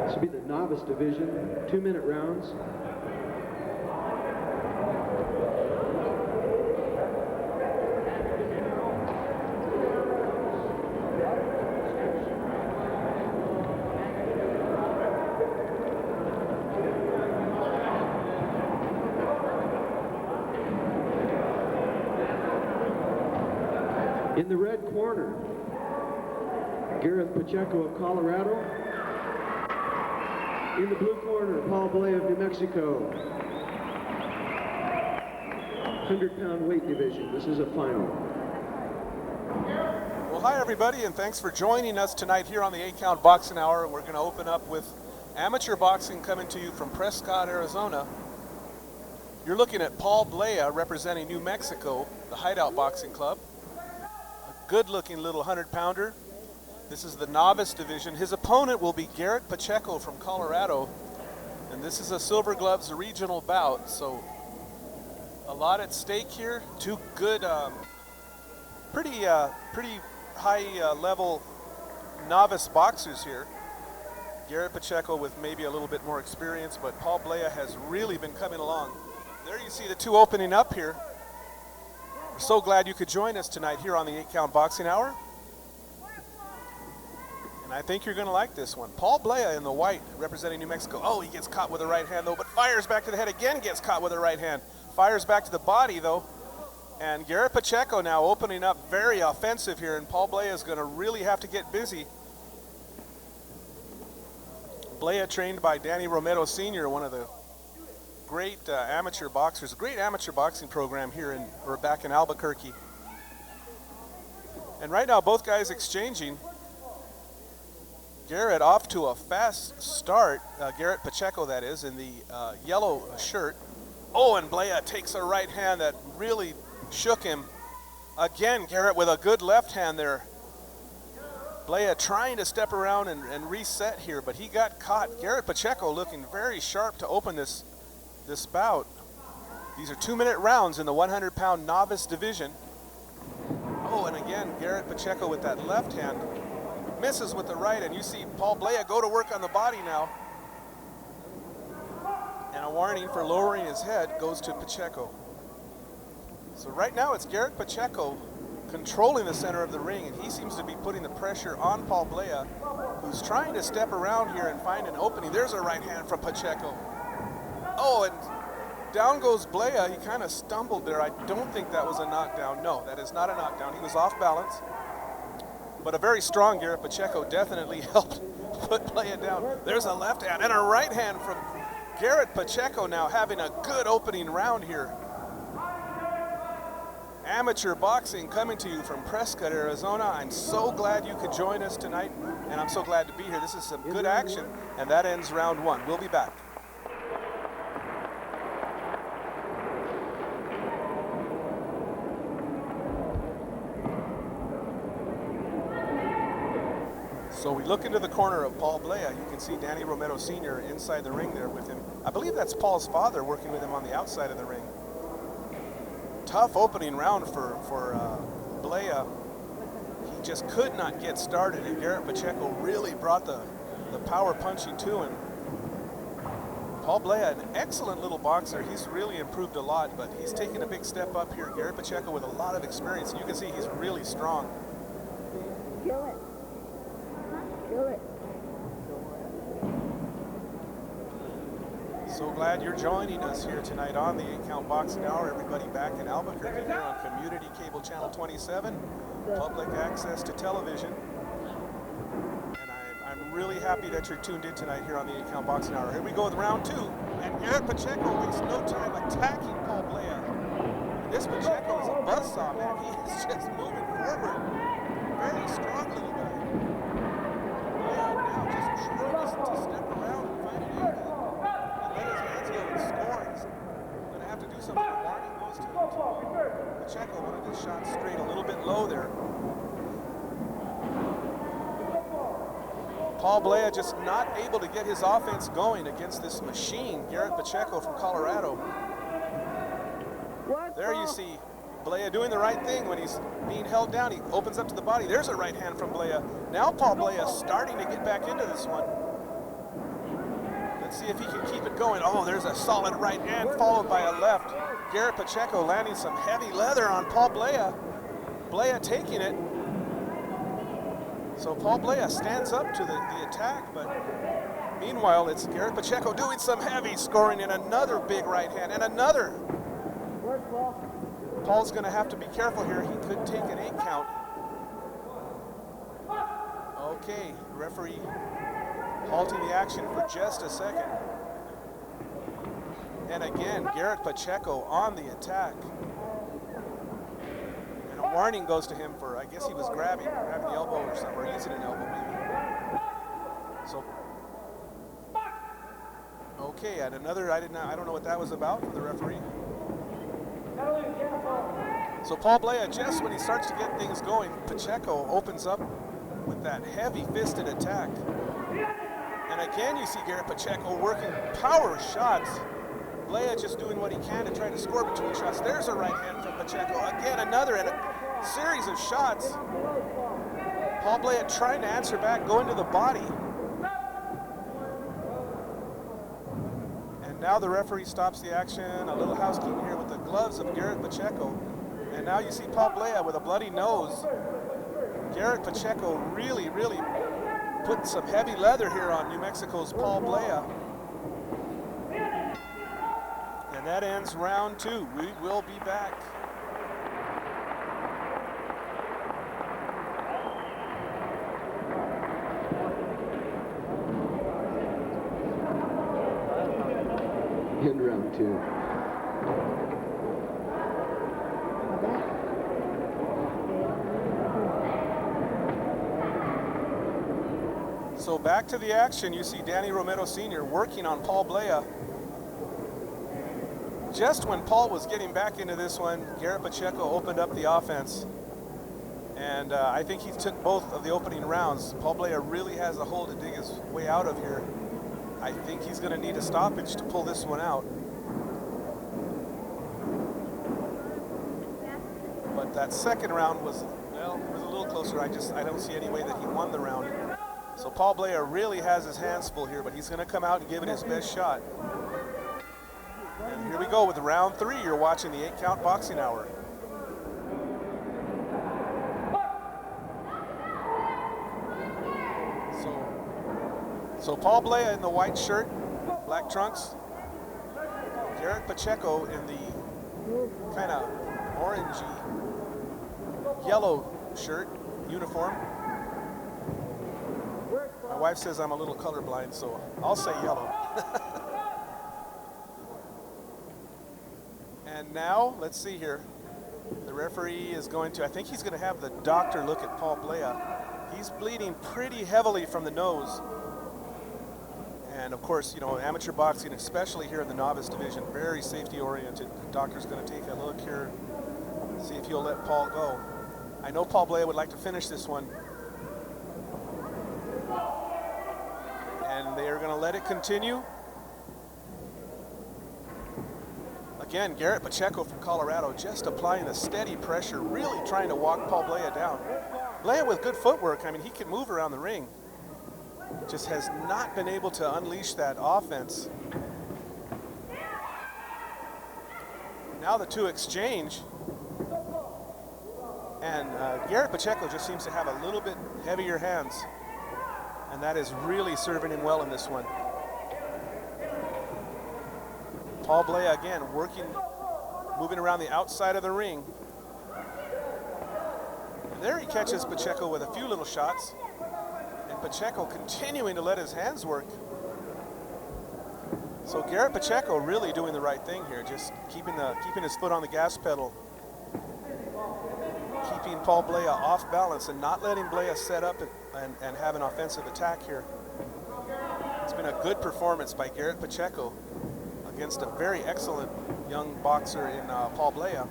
This will be the novice division, 2-minute rounds. In the red corner, GARRETT Pacheco of Colorado. In the blue corner, Paul Blea of New Mexico. 100-pound weight division. This is a final. Well, hi everybody, and thanks for joining us tonight here on the 8-Count Boxing Hour. We're going to open up with amateur boxing coming to you from Prescott, Arizona. You're looking at Paul Blea representing New Mexico, the Hideout Boxing Club. Good-looking little 100-pounder. This is the novice division. His opponent will be GARRETT Pacheco from Colorado, and this is a Silver Gloves regional bout, so a lot at stake here. Two good, pretty high level novice boxers here. GARRETT Pacheco with maybe a little bit more experience, but Paul Blea has really been coming along. There you see the two opening up here. We're so glad you could join us tonight here on the 8-Count Boxing Hour. And I think you're going to like this one. Paul Blea in the white, representing New Mexico. Oh, he gets caught with a right hand, though, but fires back to the head again, gets caught with a right hand. Fires back to the body, though. And GARRETT Pacheco now opening up very offensive here, and Paul Blea is going to really have to get busy. Blea trained by Danny Romero Sr., one of the great amateur boxers, a great amateur boxing program here we're back in Albuquerque. And right now both guys exchanging. GARRETT off to a fast start, GARRETT Pacheco that is, in the yellow shirt. Oh, and Blea takes a right hand that really shook him. Again, GARRETT with a good left hand there. Blea trying to step around and reset here, but he got caught. GARRETT Pacheco looking very sharp to open this bout. These are 2-minute rounds in the 100-pound novice division. Oh, and again, GARRETT Pacheco with that left hand misses with the right, and you see Paul Blea go to work on the body now. And a warning for lowering his head goes to Pacheco. So right now it's GARRETT Pacheco controlling the center of the ring, and he seems to be putting the pressure on Paul Blea, who's trying to step around here and find an opening. There's a right hand from Pacheco. Oh, and down goes Blea. He kind of stumbled there. I don't think that was a knockdown. No, that is not a knockdown. He was off balance. But a very strong GARRETT Pacheco definitely helped put Blea down. There's a left hand and a right hand from GARRETT Pacheco now having a good opening round here. Amateur boxing coming to you from Prescott, Arizona. I'm so glad you could join us tonight, and I'm so glad to be here. This is some good action, and that ends round one. We'll be back. So we look into the corner of Paul Blea. You can see Danny Romero Sr. inside the ring there with him. I believe that's Paul's father working with him on the outside of the ring. Tough opening round for Blea. He just could not get started, and GARRETT Pacheco really brought the power punching to him. Paul Blea, an excellent little boxer. He's really improved a lot, but he's taken a big step up here. GARRETT Pacheco with a lot of experience. You can see he's really strong. Kill it. Kill it. So glad you're joining us here tonight on the 8-Count Boxing Hour. Everybody back in Albuquerque here on Community Cable Channel 27, public access to television. And I'm really happy that you're tuned in tonight here on the 8-Count Boxing Hour. Here we go with round two, and GARRETT Pacheco wastes no time attacking Paul Blea. This Pacheco is a buzzsaw, man. He is just moving forward. Very strong little guy. Blea now just trying to step around and find an angle. Let his hands go and score. He's going to have to do something. The warning goes to Pacheco. Wanted his shot straight, a little bit low there. Paul Blea just not able to get his offense going against this machine, GARRETT Pacheco from Colorado. There you see Blea doing the right thing when he's being held down. He opens up to the body. There's a right hand from Blea. Now Paul Blea starting to get back into this one. Let's see if he can keep it going. Oh, there's a solid right hand followed by a left. Garrett Pacheco landing some heavy leather on Paul Blea. Blea taking it. So Paul Blea stands up to the attack, but meanwhile, it's Garrett Pacheco doing some heavy scoring in another big right hand and another. Paul's going to have to be careful here. He could take an 8 count. Okay, referee halting the action for just a second. And again, Garrett Pacheco on the attack. And a warning goes to him for, I guess he was grabbing the elbow or something, or using an elbow maybe. So, okay, and another, I don't know what that was about for the referee. So Paul Blea, just when he starts to get things going, Pacheco opens up with that heavy-fisted attack. And again, you see Garrett Pacheco working power shots. Blea just doing what he can to try to score between shots. There's a right hand from Pacheco. Again, another, and a series of shots. Paul Blea trying to answer back, going to the body. And now the referee stops the action. A little housekeeping here with the gloves of Garrett Pacheco. And now you see Paul Blea with a bloody nose. Garrett Pacheco really, really put some heavy leather here on New Mexico's Paul Blea. And that ends round 2. We will be back. In round 2. So back to the action. You see Danny Romero Sr. working on Paul Blea. Just when Paul was getting back into this one, Garrett Pacheco opened up the offense. And I think he took both of the opening rounds. Paul Blea really has a hole to dig his way out of here. I think he's going to need a stoppage to pull this one out. But that second round was, well, it was a little closer. I don't see any way that he won the round. So Paul Blea really has his hands full here, but he's going to come out and give it his best shot. And here we go with round 3. You're watching the 8 Count Boxing Hour. So Paul Blea in the white shirt, black trunks. Garrett Pacheco in the kind of orangey yellow shirt, uniform. My wife says I'm a little colorblind, so I'll say yellow. And now, let's see here. The referee is going to, I think he's going to have the doctor look at Paul Blea. He's bleeding pretty heavily from the nose. And of course, you know, amateur boxing, especially here in the novice division, very safety oriented. The doctor's going to take a look here, see if he'll let Paul go. I know Paul Blea would like to finish this one. And they are going to let it continue. Again, Garrett Pacheco from Colorado just applying the steady pressure, really trying to walk Paul Blea down. Blea with good footwork, I mean, he can move around the ring. Just has not been able to unleash that offense. Now the two exchange. And Garrett Pacheco just seems to have a little bit heavier hands. And that is really serving him well in this one. Paul Blea again working, moving around the outside of the ring. And there he catches Pacheco with a few little shots. And Pacheco continuing to let his hands work. So Garrett Pacheco really doing the right thing here, just keeping his foot on the gas pedal. Keeping Paul Blea off balance and not letting Blea set up and have an offensive attack here. It's been a good performance by Garrett Pacheco against a very excellent young boxer in Paul Blea.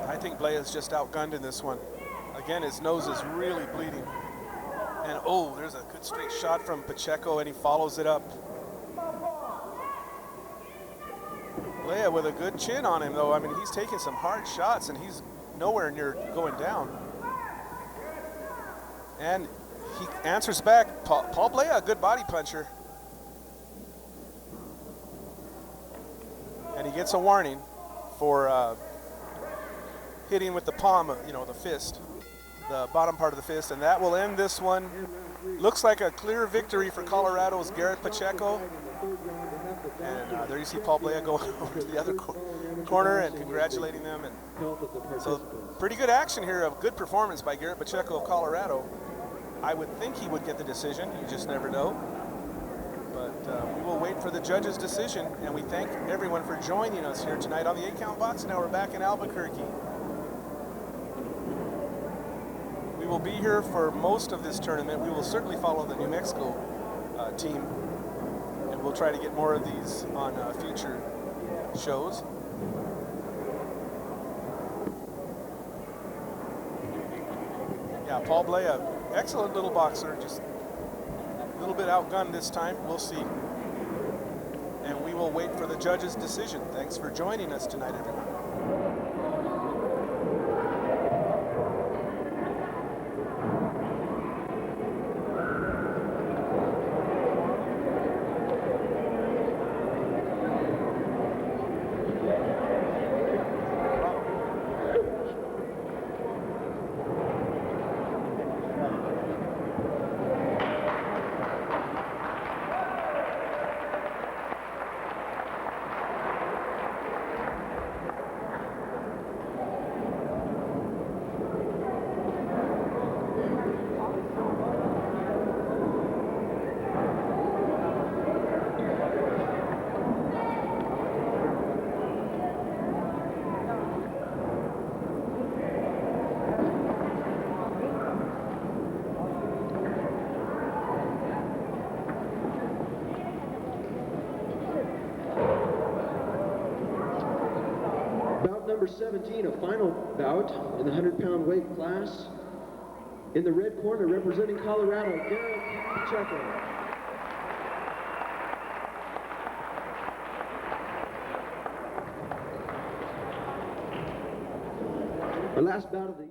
I think Blea is just outgunned in this one. Again, his nose is really bleeding. And oh, there's a good straight shot from Pacheco and he follows it up. Blea with a good chin on him, though. I mean, he's taking some hard shots, and he's nowhere near going down. And he answers back. Paul Blea, a good body puncher. And he gets a warning for hitting with the palm, the fist, the bottom part of the fist, and that will end this one. Looks like a clear victory for Colorado's Garrett Pacheco. And there you see Paul Blea go over to the other corner and congratulating them. And so pretty good action here, a good performance by Garrett Pacheco of Colorado. I would think he would get the decision, you just never know. But we will wait for the judge's decision, and we thank everyone for joining us here tonight on the 8-Count Boxing Hour back in Albuquerque. We will be here for most of this tournament. We will certainly follow the New Mexico team, and we'll try to get more of these on future shows. Yeah, Paul Blea, excellent little boxer, just a little bit outgunned this time. We'll see. And we will wait for the judge's decision. Thanks for joining us tonight, everyone. Number 17, a final bout in the 100-pound weight class. In the red corner, representing Colorado, Garrett Pacheco. Our last bout of the